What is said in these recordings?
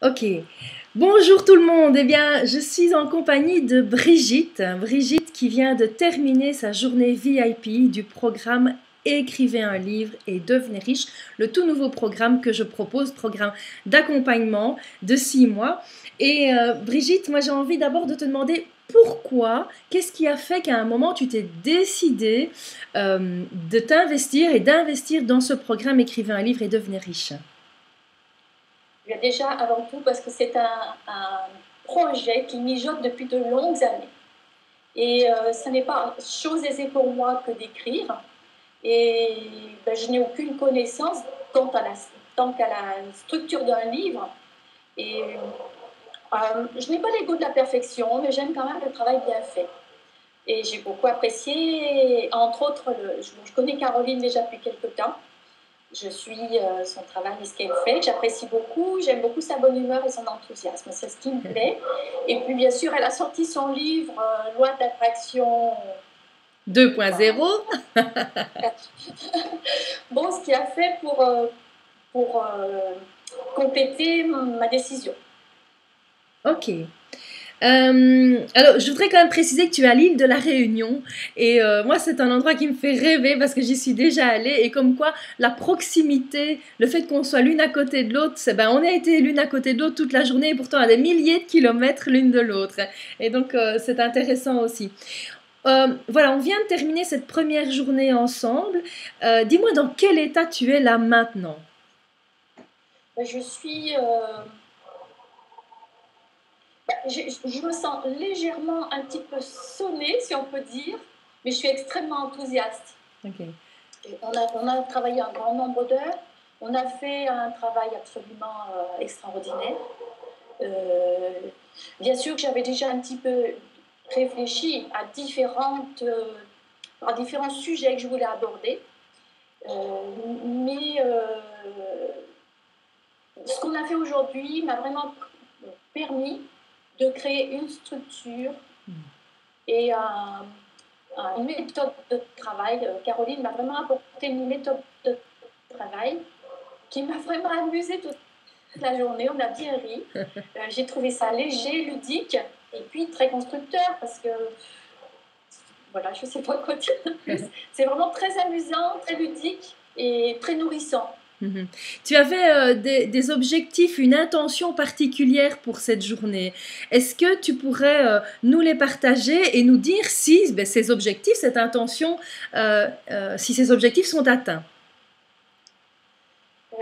Ok. Bonjour tout le monde. Eh bien, je suis en compagnie de Brigitte. Brigitte qui vient de terminer sa journée VIP du programme Écrivez un livre et devenez riche, le tout nouveau programme que je propose, programme d'accompagnement de 6 mois. Et Brigitte, moi j'ai envie d'abord de te demander pourquoi, qu'est-ce qui a fait qu'à un moment tu t'es décidée de t'investir et d'investir dans ce programme Écrivez un livre et devenez riche. Bien, déjà, avant tout, parce que c'est un projet qui mijote depuis de longues années. Et ce n'est pas chose aisée pour moi que d'écrire. Et ben, je n'ai aucune connaissance tant qu'à la structure d'un livre. Et je n'ai pas l'ego de la perfection, mais j'aime quand même le travail bien fait. Et j'ai beaucoup apprécié, entre autres, je connais Caroline déjà depuis quelques temps. Je suis son travail et ce qu'elle fait. J'apprécie beaucoup. J'aime beaucoup sa bonne humeur et son enthousiasme. C'est ce qui me plaît. Et puis, bien sûr, elle a sorti son livre Loi d'attraction. 2.0. Bon, ce qui a fait pour compléter ma décision. Ok. Alors, je voudrais quand même préciser que tu es à l'île de la Réunion et moi, c'est un endroit qui me fait rêver parce que j'y suis déjà allée et comme quoi la proximité, le fait qu'on soit l'une à côté de l'autre, ben, on a été l'une à côté de l'autre toute la journée et pourtant à des milliers de kilomètres l'une de l'autre. Et donc, c'est intéressant aussi. Voilà, on vient de terminer cette première journée ensemble. Dis-moi dans quel état tu es là maintenant? Je suis. Je me sens légèrement un petit peu sonnée, si on peut dire, mais je suis extrêmement enthousiaste. Ok. On a travaillé un grand nombre d'heures. On a fait un travail absolument extraordinaire. Euh, Bien sûr que j'avais déjà un petit peu réfléchi à différents sujets que je voulais aborder. Mais ce qu'on a fait aujourd'hui m'a vraiment permis de créer une structure et une méthode de travail. Caroline m'a vraiment apporté une méthode de travail qui m'a vraiment amusée toute la journée. On a bien ri. J'ai trouvé ça léger, ludique et puis très constructeur parce que voilà, je ne sais pas quoi dire de plus. C'est vraiment très amusant, très ludique et très nourrissant. Mhm. Tu avais des objectifs, une intention particulière pour cette journée. Est-ce que tu pourrais nous les partager et nous dire si ben, ces objectifs, cette intention, si ces objectifs sont atteints?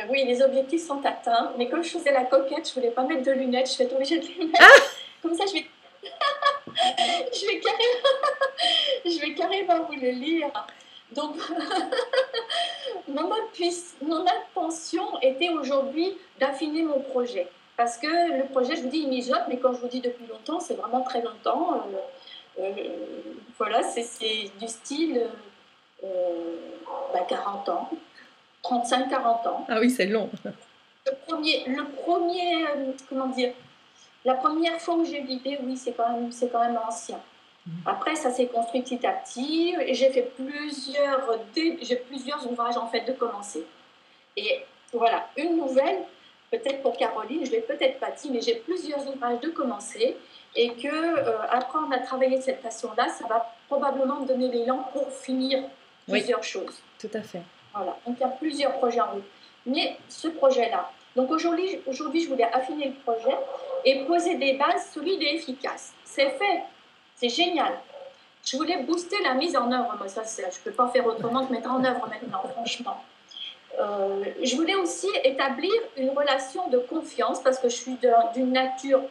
Oui, les objectifs sont atteints, mais comme je faisais la coquette, je ne voulais pas mettre de lunettes, je vais être obligée de les mettre. Comme ça, je vais, carrément, je vais carrément vous les lire. Donc, mon intention était aujourd'hui d'affiner mon projet. Parce que le projet, je vous dis, il mijote, mais quand je vous dis depuis longtemps, c'est vraiment très longtemps. Voilà, c'est du style 40 ans, 35-40 ans. Ah oui, c'est long. Comment dire, la première fois où j'ai eu l'idée, oui, c'est quand même ancien. Après, ça s'est construit petit à petit. J'ai plusieurs ouvrages en fait de commencer. Et voilà, une nouvelle, peut-être pour Caroline, je ne l'ai peut-être pas dit, mais j'ai plusieurs ouvrages de commencer et que après on a travaillé de cette façon-là, ça va probablement me donner l'élan pour finir plusieurs choses. Tout à fait. Voilà, donc il y a plusieurs projets en route. Mais ce projet-là, donc aujourd'hui, je voulais affiner le projet et poser des bases solides et efficaces. C'est fait, c'est génial. Je voulais booster la mise en œuvre. Moi, ça, je ne peux pas faire autrement que mettre en œuvre maintenant, franchement. Je voulais aussi établir une relation de confiance parce que je suis d'une nature,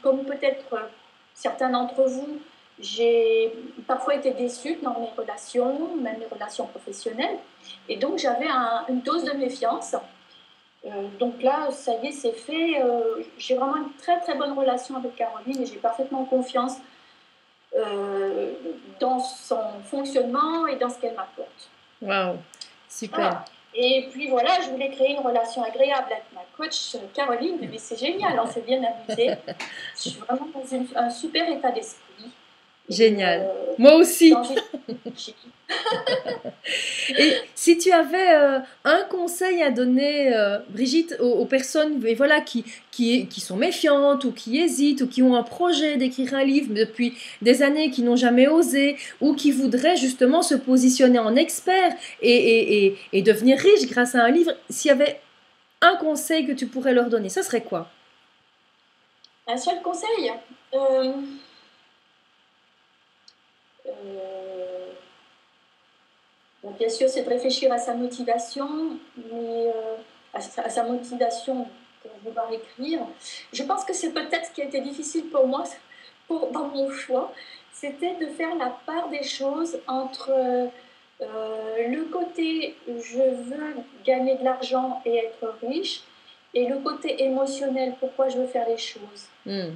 comme peut-être certains d'entre vous, j'ai parfois été déçue dans mes relations, même les relations professionnelles. Et donc, j'avais une dose de méfiance. Donc là, ça y est, c'est fait. J'ai vraiment une très, très bonne relation avec Caroline et j'ai parfaitement confiance dans son fonctionnement et dans ce qu'elle m'apporte. Waouh, super. Ah. Et puis voilà, je voulais créer une relation agréable avec ma coach Caroline, mais c'est génial, on s'est bien amusé. Je suis vraiment dans un super état d'esprit. Et Génial. Moi aussi. changer. Et si tu avais un conseil à donner, Brigitte, aux personnes et voilà, qui sont méfiantes ou qui hésitent ou qui ont un projet d'écrire un livre mais depuis des années, qui n'ont jamais osé ou qui voudraient justement se positionner en expert et devenir riche grâce à un livre, s'il y avait un conseil que tu pourrais leur donner, ça serait quoi? Un seul conseil, euh, euh, bon, bien sûr, c'est de réfléchir à sa motivation, mais à sa motivation pour vouloir écrire. Je pense que c'est peut-être ce qui a été difficile pour moi dans mon choix, c'était de faire la part des choses entre le côté je veux gagner de l'argent et être riche et le côté émotionnel, pourquoi je veux faire les choses. Hmm.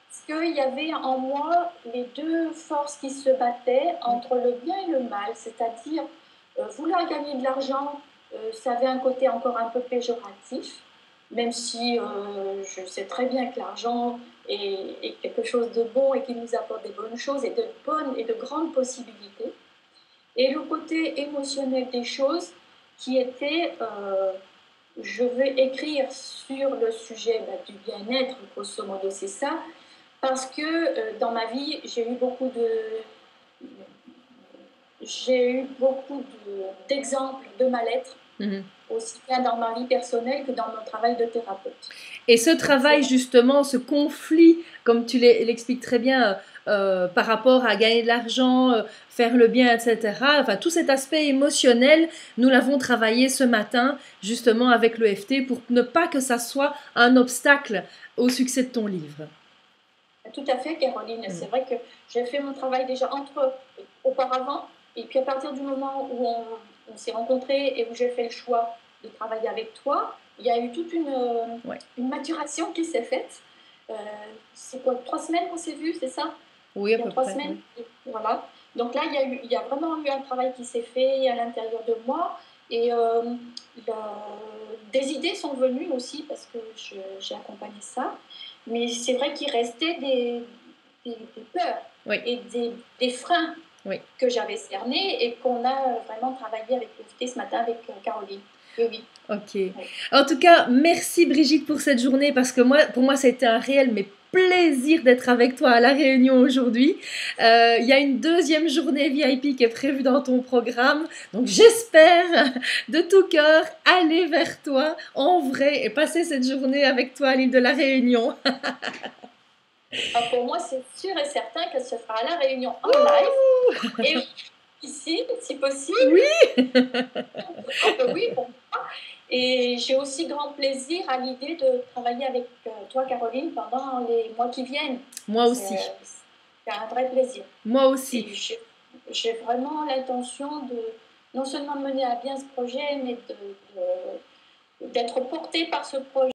Parce qu'il y avait en moi les deux forces qui se battaient entre le bien et le mal, c'est-à-dire vouloir gagner de l'argent, ça avait un côté encore un peu péjoratif, même si je sais très bien que l'argent est quelque chose de bon et qui nous apporte des bonnes choses et de bonnes et de grandes possibilités. Et le côté émotionnel des choses qui était je veux écrire sur le sujet du bien-être, grosso modo c'est ça, parce que dans ma vie, j'ai eu beaucoup d'exemples de mal-être, Mhm. aussi bien dans ma vie personnelle que dans mon travail de thérapeute. Et ce Donc, c'est travail, justement, ce conflit, comme tu l'expliques très bien, par rapport à gagner de l'argent, faire le bien, etc., enfin, tout cet aspect émotionnel, nous l'avons travaillé ce matin, justement, avec l'EFT, pour ne pas que ça soit un obstacle au succès de ton livre. tout à fait, Caroline. Mm. C'est vrai que j'ai fait mon travail déjà auparavant, et puis à partir du moment où on s'est rencontrés et où j'ai fait le choix de travailler avec toi, il y a eu toute Ouais. une maturation qui s'est faite. Euh, c'est quoi, 3 semaines qu'on s'est vus, c'est ça? Oui, à Il y a peu trois près. semaines. Oui. Voilà. Donc là, il y a vraiment eu un travail qui s'est fait à l'intérieur de moi. Et des idées sont venues aussi parce que j'ai accompagné ça. Mais c'est vrai qu'il restait des peurs Oui. et des freins Oui. que j'avais cernés et qu'on a vraiment travaillé avec l'UFT ce matin avec Caroline. Oui, oui. Ok. Oui. En tout cas, merci Brigitte pour cette journée parce que moi, pour moi, ça a été un réel mais plaisir d'être avec toi à La Réunion aujourd'hui. Il y a une deuxième journée VIP qui est prévue dans ton programme, donc j'espère de tout cœur aller vers toi en vrai et passer cette journée avec toi à l'île de La Réunion. Alors pour moi, c'est sûr et certain qu'elle se fera à La Réunion en live et ici, si possible. Oui. Ah ben oui, pour moi. Et j'ai aussi grand plaisir à l'idée de travailler avec toi, Caroline, pendant les mois qui viennent. Moi aussi. C'est un vrai plaisir. Moi aussi. Et j'ai vraiment l'intention de non seulement mener à bien ce projet, mais d'être portée par ce projet.